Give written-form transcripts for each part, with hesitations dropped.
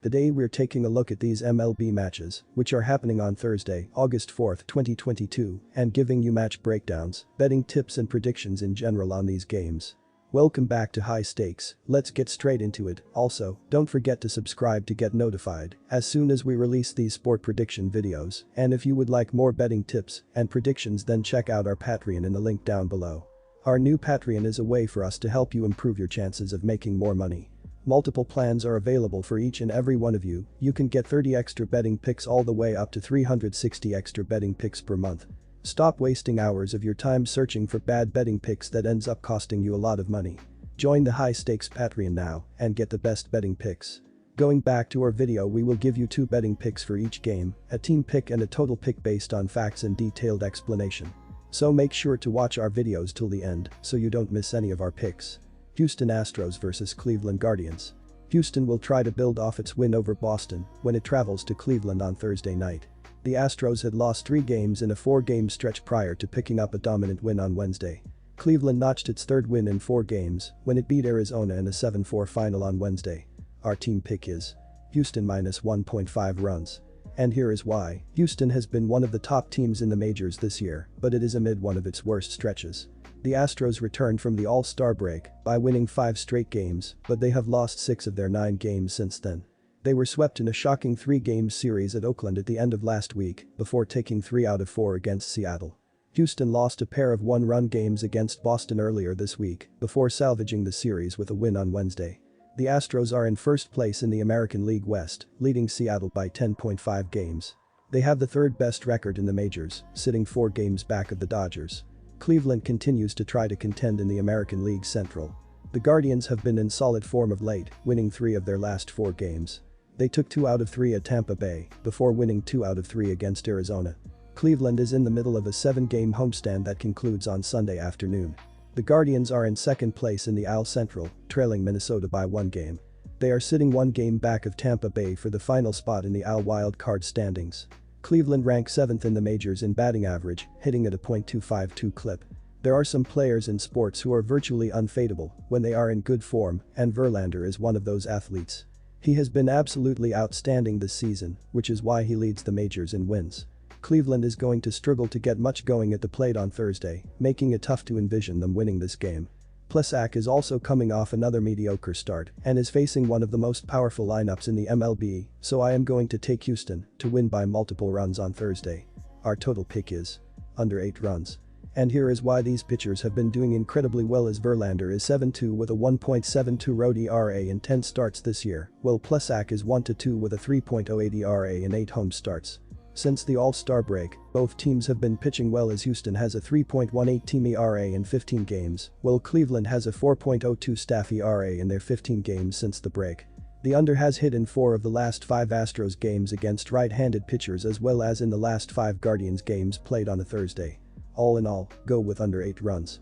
Today we're taking a look at these MLB matches, which are happening on Thursday, August 4, 2022, and giving you match breakdowns, betting tips and predictions in general on these games. Welcome back to High Stakes, let's get straight into it. Also, don't forget to subscribe to get notified as soon as we release these sport prediction videos, and if you would like more betting tips and predictions, then check out our Patreon in the link down below. Our new Patreon is a way for us to help you improve your chances of making more money. Multiple plans are available for each and every one of you. You can get 30 extra betting picks all the way up to 360 extra betting picks per month. Stop wasting hours of your time searching for bad betting picks that ends up costing you a lot of money. Join the High Stakes Patreon now and get the best betting picks. Going back to our video, we will give you 2 betting picks for each game, a team pick and a total pick based on facts and detailed explanation. So make sure to watch our videos till the end so you don't miss any of our picks. Houston Astros vs Cleveland Guardians. Houston will try to build off its win over Boston when it travels to Cleveland on Thursday night. The Astros had lost 3 games in a 4-game stretch prior to picking up a dominant win on Wednesday. Cleveland notched its 3rd win in 4 games when it beat Arizona in a 7-4 final on Wednesday. Our team pick is Houston minus 1.5 runs. And here is why. Houston has been one of the top teams in the majors this year, but it is amid one of its worst stretches. The Astros returned from the All-Star break by winning 5 straight games, but they have lost 6 of their 9 games since then. They were swept in a shocking 3-game series at Oakland at the end of last week before taking 3 out of 4 against Seattle. Houston lost a pair of 1-run games against Boston earlier this week before salvaging the series with a win on Wednesday. The Astros are in first place in the American League West, leading Seattle by 10.5 games. They have the 3rd best record in the majors, sitting 4 games back of the Dodgers. Cleveland continues to try to contend in the American League Central. The Guardians have been in solid form of late, winning 3 of their last 4 games. They took 2 out of 3 at Tampa Bay before winning 2 out of 3 against Arizona. Cleveland is in the middle of a 7-game homestand that concludes on Sunday afternoon. The Guardians are in 2nd place in the AL Central, trailing Minnesota by 1 game. They are sitting 1 game back of Tampa Bay for the final spot in the AL Wild Card standings. Cleveland ranks 7th in the majors in batting average, hitting at a .252 clip. There are some players in sports who are virtually unfadable when they are in good form, and Verlander is one of those athletes. He has been absolutely outstanding this season, which is why he leads the majors in wins. Cleveland is going to struggle to get much going at the plate on Thursday, making it tough to envision them winning this game. Plesac is also coming off another mediocre start and is facing one of the most powerful lineups in the MLB, so I am going to take Houston to win by multiple runs on Thursday. Our total pick is under 8 runs. And here is why these pitchers have been doing incredibly well, as Verlander is 7-2 with a 1.72 road ERA in 10 starts this year, while Plesac is 1-2 with a 3.08 ERA in 8 home starts. Since the All-Star break, both teams have been pitching well, as Houston has a 3.18 team ERA in 15 games, while Cleveland has a 4.02 staff ERA in their 15 games since the break. The under has hit in 4 of the last 5 Astros games against right-handed pitchers, as well as in the last 5 Guardians games played on a Thursday. All in all, go with under 8 runs.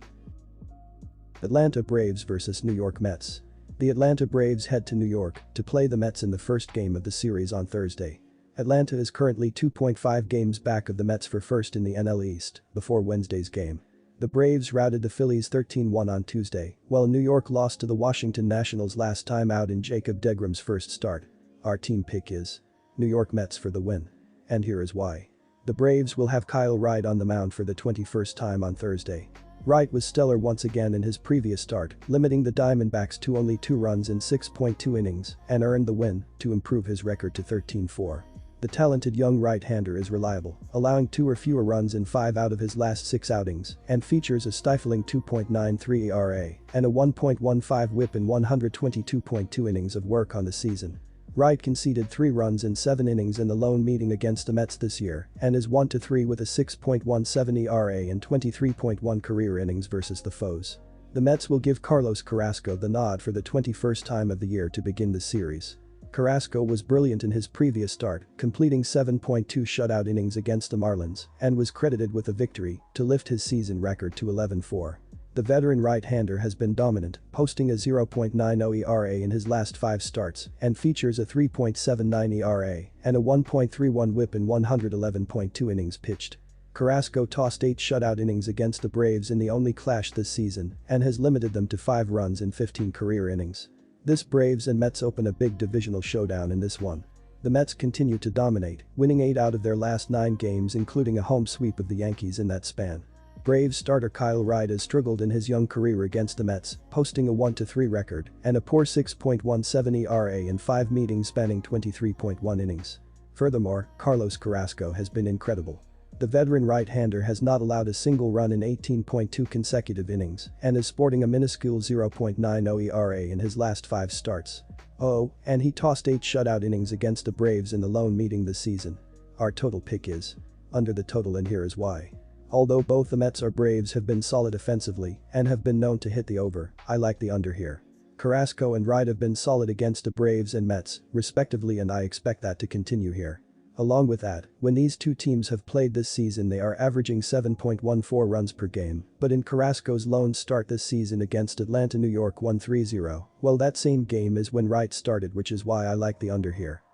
Atlanta Braves vs New York Mets. The Atlanta Braves head to New York to play the Mets in the first game of the series on Thursday. Atlanta is currently 2.5 games back of the Mets for first in the NL East before Wednesday's game. The Braves routed the Phillies 13-1 on Tuesday, while New York lost to the Washington Nationals last time out in Jacob deGrom's first start. Our team pick is New York Mets for the win. And here is why. The Braves will have Kyle Wright on the mound for the 21st time on Thursday. Wright was stellar once again in his previous start, limiting the Diamondbacks to only 2 runs in 6.2 innings and earned the win to improve his record to 13-4. The talented young right-hander is reliable, allowing 2 or fewer runs in 5 out of his last 6 outings, and features a stifling 2.93 ERA and a 1.15 WHIP in 122.2 innings of work on the season. Wright conceded 3 runs in 7 innings in the lone meeting against the Mets this year and is 1-3 with a 6.17 ERA and 23.1 career innings versus the foes. The Mets will give Carlos Carrasco the nod for the 21st time of the year to begin the series. Carrasco was brilliant in his previous start, completing 7.2 shutout innings against the Marlins, and was credited with a victory to lift his season record to 11-4. The veteran right-hander has been dominant, posting a 0.90 ERA in his last 5 starts and features a 3.79 ERA and a 1.31 WHIP in 111.2 innings pitched. Carrasco tossed 8 shutout innings against the Braves in the only clash this season and has limited them to 5 runs in 15 career innings. This Braves and Mets open a big divisional showdown in this one. The Mets continue to dominate, winning 8 out of their last 9 games including a home sweep of the Yankees in that span. Braves starter Kyle Wright has struggled in his young career against the Mets, posting a 1-3 record and a poor 6.17 ERA in 5 meetings spanning 23.1 innings. Furthermore, Carlos Carrasco has been incredible. The veteran right-hander has not allowed a single run in 18.2 consecutive innings and is sporting a minuscule 0.90 ERA in his last 5 starts. Oh, and he tossed 8 shutout innings against the Braves in the lone meeting this season. Our total pick is under the total, and here is why. Although both the Mets or Braves have been solid offensively and have been known to hit the over, I like the under here. Carrasco and Wright have been solid against the Braves and Mets, respectively, and I expect that to continue here. Along with that, when these two teams have played this season they are averaging 7.14 runs per game, but in Carrasco's lone start this season against Atlanta New York won 3-0, well that same game is when Wright started, which is why I like the under here.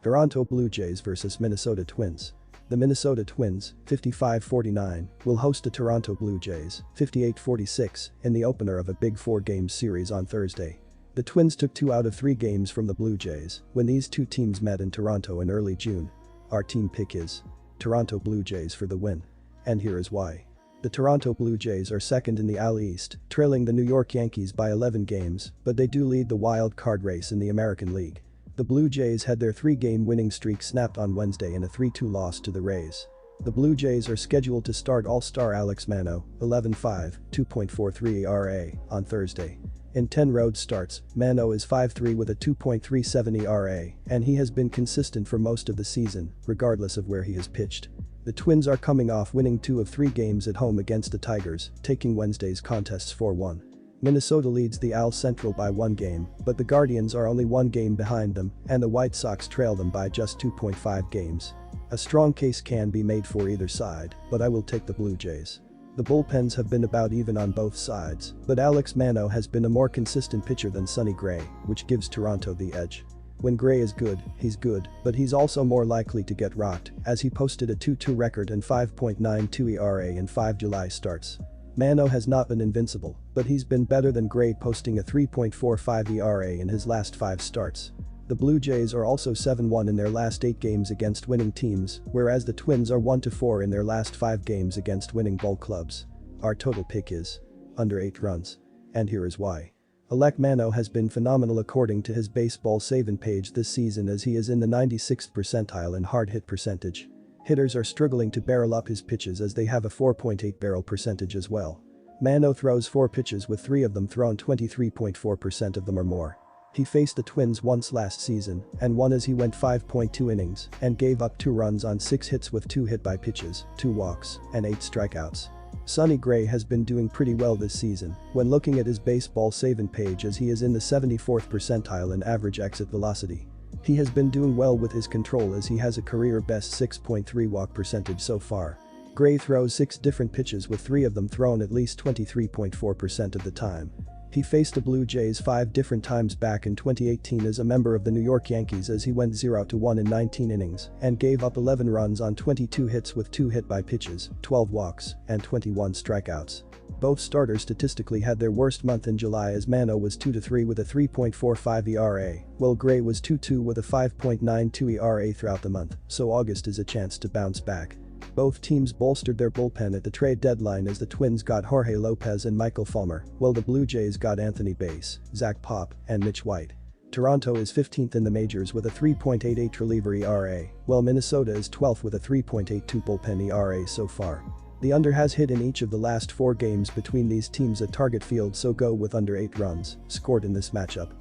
Toronto Blue Jays vs Minnesota Twins. The Minnesota Twins, 55-49, will host the Toronto Blue Jays, 58-46, in the opener of a big 4-game series on Thursday. The Twins took 2 out of 3 games from the Blue Jays when these two teams met in Toronto in early June. Our team pick is Toronto Blue Jays for the win. And here is why. The Toronto Blue Jays are second in the AL East, trailing the New York Yankees by 11 games, but they do lead the wild card race in the American League. The Blue Jays had their 3-game winning streak snapped on Wednesday in a 3-2 loss to the Rays. The Blue Jays are scheduled to start All-Star Alex Manoah, 11-5, 2.43 ERA, on Thursday. In 10 road starts, Manoah is 5-3 with a 2.37 ERA, and he has been consistent for most of the season, regardless of where he has pitched. The Twins are coming off winning 2 of 3 games at home against the Tigers, taking Wednesday's contests 4-1. Minnesota leads the AL Central by 1 game, but the Guardians are only 1 game behind them, and the White Sox trail them by just 2.5 games. A strong case can be made for either side, but I will take the Blue Jays. The bullpens have been about even on both sides, but Alex Manoah has been a more consistent pitcher than Sonny Gray, which gives Toronto the edge. When Gray is good, he's good, but he's also more likely to get rocked, as he posted a 2-2 record and 5.92 ERA in 5 July starts. Manoah has not been invincible, but he's been better than Gray, posting a 3.45 ERA in his last 5 starts. The Blue Jays are also 7-1 in their last 8 games against winning teams, whereas the Twins are 1-4 in their last 5 games against winning ball clubs. Our total pick is under 8 runs. And here is why. Alek Manoah has been phenomenal according to his baseball saving page this season, as he is in the 96th percentile in hard hit percentage. Hitters are struggling to barrel up his pitches as they have a 4.8 barrel percentage as well. Manoah throws 4 pitches with 3 of them thrown, 23.4% of them or more. He faced the Twins once last season and won as he went 5.2 innings and gave up 2 runs on 6 hits with 2 hit by pitches, 2 walks, and 8 strikeouts. Sonny Gray has been doing pretty well this season when looking at his baseball saving page, as he is in the 74th percentile in average exit velocity. He has been doing well with his control as he has a career best 6.3 walk percentage so far. Gray throws 6 different pitches with 3 of them thrown at least 23.4% of the time. He faced the Blue Jays 5 different times back in 2018 as a member of the New York Yankees, as he went 0-1 in 19 innings and gave up 11 runs on 22 hits with 2 hit by pitches, 12 walks, and 21 strikeouts. Both starters statistically had their worst month in July, as Manoah was 2-3 with a 3.45 ERA, while Gray was 2-2 with a 5.92 ERA throughout the month, so August is a chance to bounce back. Both teams bolstered their bullpen at the trade deadline, as the Twins got Jorge Lopez and Michael Fulmer, while the Blue Jays got Anthony Bass, Zach Pop, and Mitch White. Toronto is 15th in the majors with a 3.88 reliever ERA, while Minnesota is 12th with a 3.82 bullpen ERA so far. The under has hit in each of the last 4 games between these teams at Target Field, so go with under 8 runs scored in this matchup.